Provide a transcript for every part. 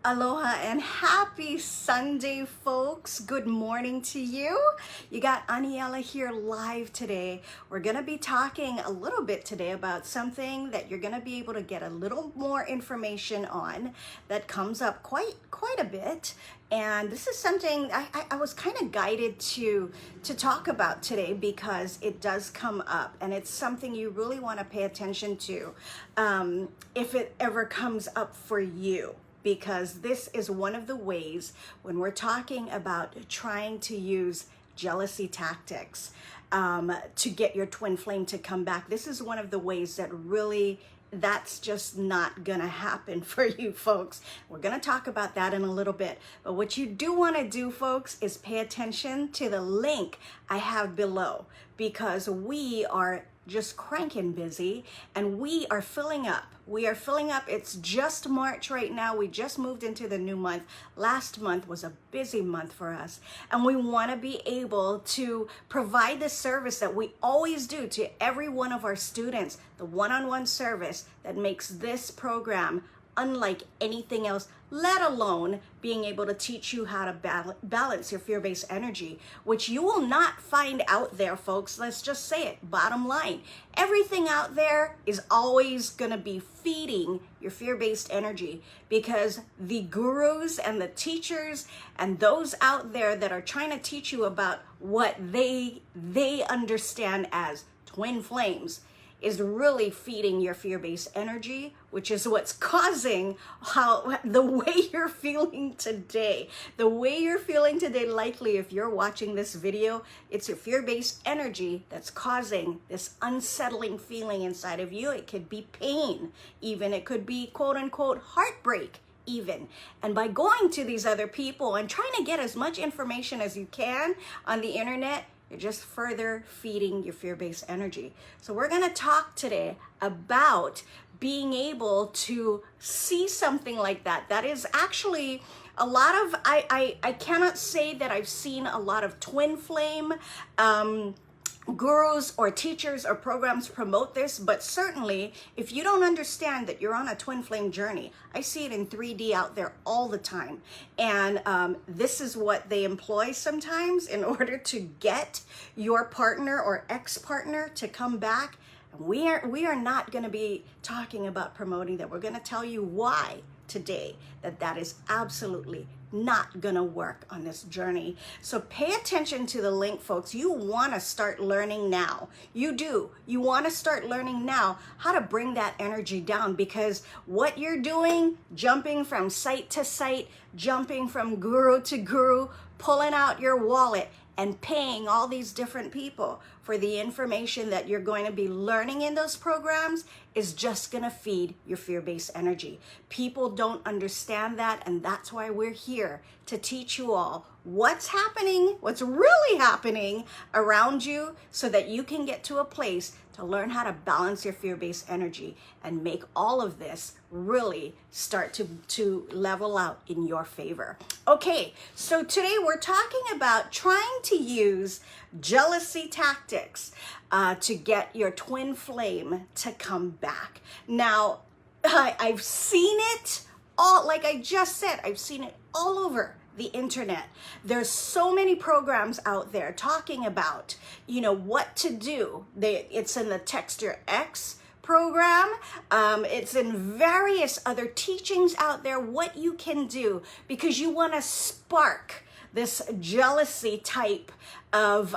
Aloha and happy Sunday, folks. Good morning to you. You got Aniela here live today. We're going to be talking a little bit today about something that you're going to be able to get a little more information on that comes up quite a bit. And this is something I was kind of guided to talk about today because it does come up and it's something you really want to pay attention to if it ever comes up for you. Because this is one of the ways when we're talking about trying to use jealousy tactics to get your twin flame to come back. This is one of the ways that really that's just not gonna happen for you folks. We're gonna talk about that in a little bit. But what you do wanna do, folks, is pay attention to the link I have below because we are just cranking busy and we are filling up. It's just March right now. We just moved into the new month. Last month was a busy month for us. And we want to be able to provide the service that we always do to every one of our students, the one-on-one service that makes this program unlike anything else, let alone being able to teach you how to balance your fear-based energy, which you will not find out there, folks. Let's just say it, bottom line. Everything out there is always gonna be feeding your fear-based energy because the gurus and the teachers and those out there that are trying to teach you about what they understand as twin flames is really feeding your fear-based energy, which is what's causing the way you're feeling today. The way you're feeling today, likely if you're watching this video, it's your fear-based energy that's causing this unsettling feeling inside of you. It could be pain, even. It could be quote-unquote heartbreak, even. And by going to these other people and trying to get as much information as you can on the internet, you're just further feeding your fear-based energy. So we're gonna talk today about being able to see something like that. That is actually a lot of, I cannot say that I've seen a lot of twin flame gurus or teachers or programs promote this, but certainly if you don't understand that you're on a twin flame journey, I see it in 3D out there all the time. And this is what they employ sometimes in order to get your partner or ex-partner to come back. And we are not going to be talking about promoting that. We're going to tell you why today that is absolutely not gonna work on this journey. So pay attention to the link, folks. You want to start learning now. You do. You want to start learning now how to bring that energy down, because what you're doing, jumping from site to site, jumping from guru to guru, pulling out your wallet and paying all these different people for the information that you're going to be learning in those programs is just gonna feed your fear-based energy. People don't understand that, and that's why we're here to teach you all what's happening, what's really happening around you, so that you can get to a place to learn how to balance your fear-based energy and make all of this really start to level out in your favor. Okay, so today we're talking about trying to use jealousy tactics to get your twin flame to come back. Now, I've seen it all, like I just said, I've seen it all over the internet. There's so many programs out there talking about, what to do. It's in the Text Your Ex program. It's in various other teachings out there, what you can do, because you want to spark this jealousy type of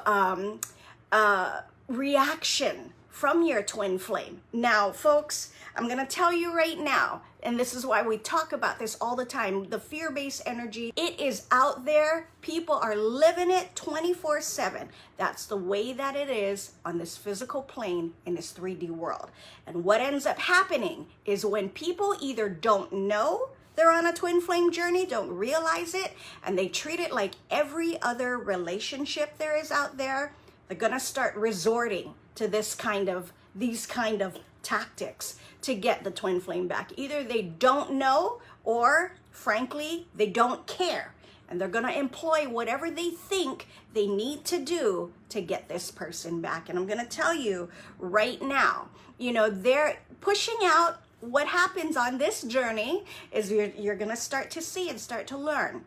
reaction from your twin flame. Now, folks, I'm going to tell you right now, and this is why we talk about this all the time, the fear-based energy, it is out there. People are living it 24/7. That's the way that it is on this physical plane in this 3D world. And what ends up happening is when people either don't know they're on a twin flame journey, don't realize it, and they treat it like every other relationship there is out there, they're gonna start resorting to these kind of tactics to get the twin flame back. Either they don't know, or frankly, they don't care. And they're gonna employ whatever they think they need to do to get this person back. And I'm gonna tell you right now, they're pushing out what happens on this journey is you're going to start to see and start to learn,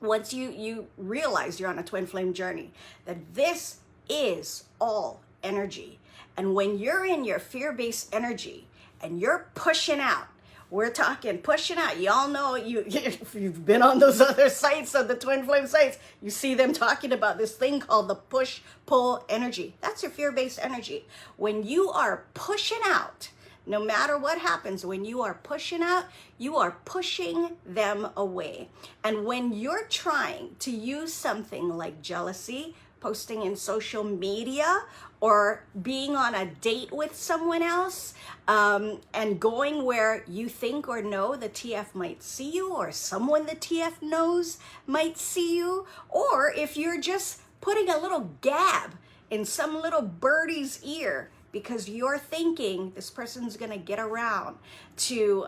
once you realize you're on a twin flame journey, that this is all energy. And when you're in your fear-based energy and you're pushing out, we're talking pushing out. Y'all know, if you've been on those other sites, of the twin flame sites, you see them talking about this thing called the push-pull energy. That's your fear-based energy. When you are pushing out, no matter what happens, when you are pushing out, you are pushing them away. And when you're trying to use something like jealousy, posting in social media, or being on a date with someone else, and going where you think or know the TF might see you, or someone the TF knows might see you, or if you're just putting a little gab in some little birdie's ear because you're thinking this person's gonna get around to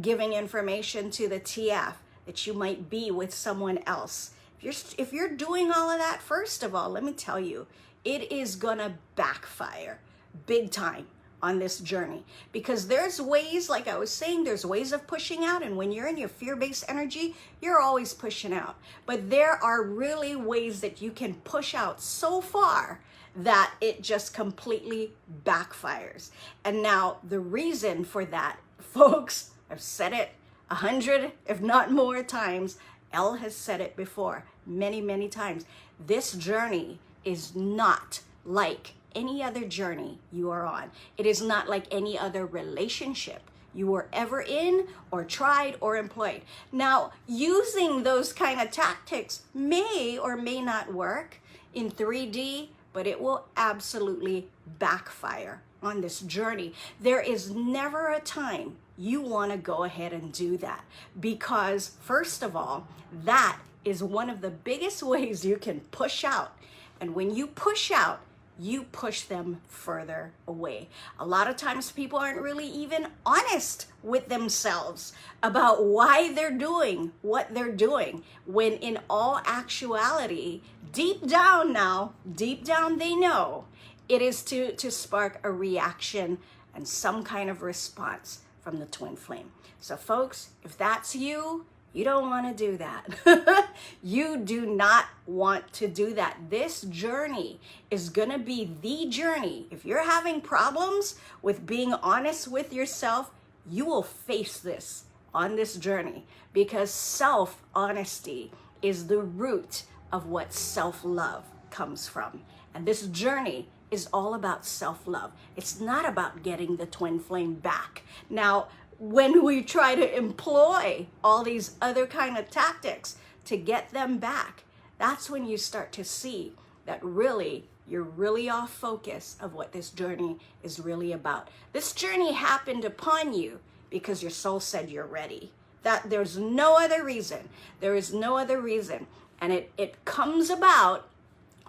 giving information to the TF that you might be with someone else. If you're doing all of that, first of all, let me tell you, it is gonna backfire big time on this journey, because there's ways, like I was saying, there's ways of pushing out, and when you're in your fear-based energy, you're always pushing out. But there are really ways that you can push out so far that it just completely backfires. And now the reason for that, folks, I've said it 100, if not more times. Elle has said it before many, many times. This journey is not like any other journey you are on. It is not like any other relationship you were ever in or tried or employed. Now, using those kind of tactics may or may not work in 3D, but it will absolutely backfire on this journey. There is never a time you want to go ahead and do that, because first of all, that is one of the biggest ways you can push out. And when you push out, you push them further away. A lot of times people aren't really even honest with themselves about why they're doing what they're doing, when in all actuality, deep down they know it is to spark a reaction and some kind of response from the twin flame. So folks, if that's you, you don't want to do that. You do not want to do that. This journey is going to be the journey. If you're having problems with being honest with yourself, you will face this on this journey, because self-honesty is the root of what self-love comes from. And this journey is all about self-love. It's not about getting the twin flame back. Now, when we try to employ all these other kind of tactics to get them back, that's when you start to see that really you're really off focus of what this journey is really about. This journey happened upon you because your soul said you're ready. That there's no other reason. There is no other reason. And it comes about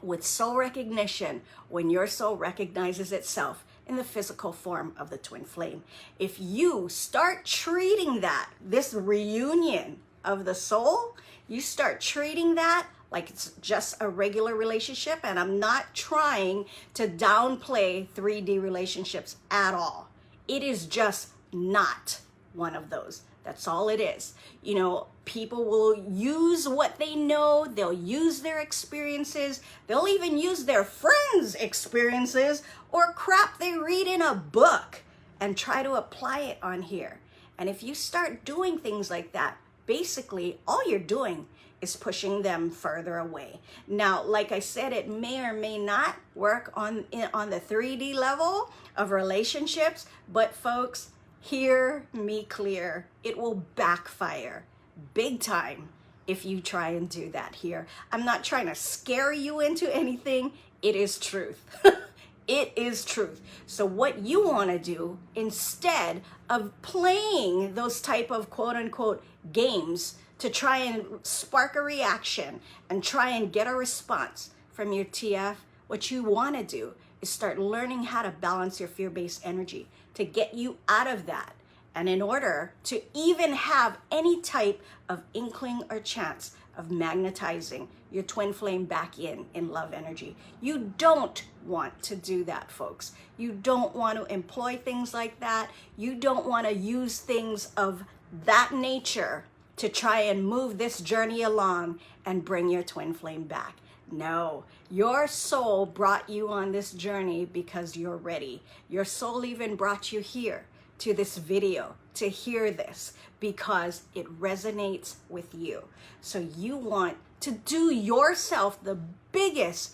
with soul recognition, when your soul recognizes itself in the physical form of the twin flame. If you start treating this reunion of the soul, you start treating that like it's just a regular relationship. And I'm not trying to downplay 3D relationships at all. It is just not one of those. That's all it is. You know, people will use what they know. They'll use their experiences. They'll even use their friends' experiences or crap they read in a book and try to apply it on here. And if you start doing things like that, basically all you're doing is pushing them further away. Now, like I said, it may or may not work on the 3D level of relationships, but folks, hear me clear, it will backfire big time if you try and do that here. I'm not trying to scare you into anything. It is truth. It is truth. So what you want to do, instead of playing those type of quote unquote games to try and spark a reaction and try and get a response from your TF, what you want to do is start learning how to balance your fear-based energy to get you out of that And in order to even have any type of inkling or chance of magnetizing your twin flame back in love energy, you don't want to do that, folks. You don't want to employ things like that. You don't want to use things of that nature to try and move this journey along and bring your twin flame back. No, your soul brought you on this journey because you're ready. Your soul even brought you here to this video to hear this because it resonates with you. So you want to do yourself the biggest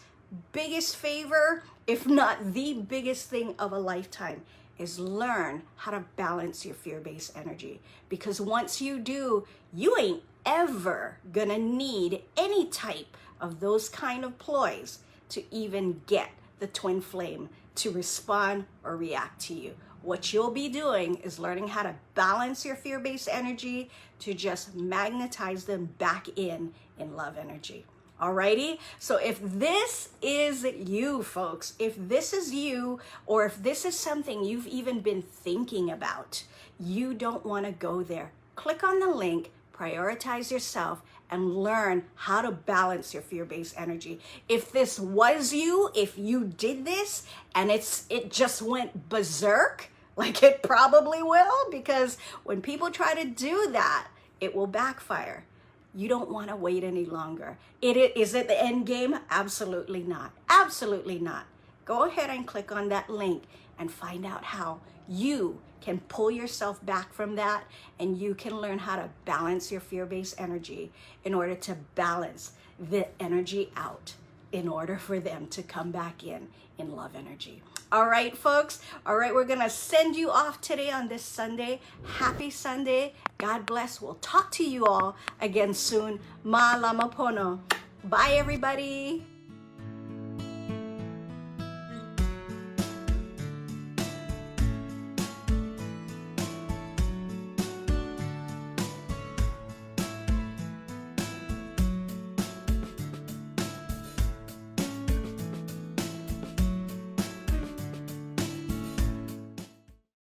favor, if not the biggest thing of a lifetime, is learn how to balance your fear-based energy. Because once you do, you ain't ever gonna need any type of those kind of ploys to even get the twin flame to respond or react to you. What you'll be doing is learning how to balance your fear-based energy to just magnetize them back in love energy. Alrighty? So if this is you, folks, if this is you, or if this is something you've even been thinking about, you don't want to go there. Click on the link, prioritize yourself, and learn how to balance your fear-based energy. If this was you, if you did this and it just went berserk, like it probably will, because when people try to do that, it will backfire. You don't want to wait any longer. Is it the end game? Absolutely not. Absolutely not. Go ahead and click on that link and find out how you can pull yourself back from that, and you can learn how to balance your fear-based energy in order to balance the energy out in order for them to come back in love energy. All right, folks. All right, we're going to send you off today on this Sunday. Happy Sunday. God bless. We'll talk to you all again soon. Ma'alama pono. Bye, everybody.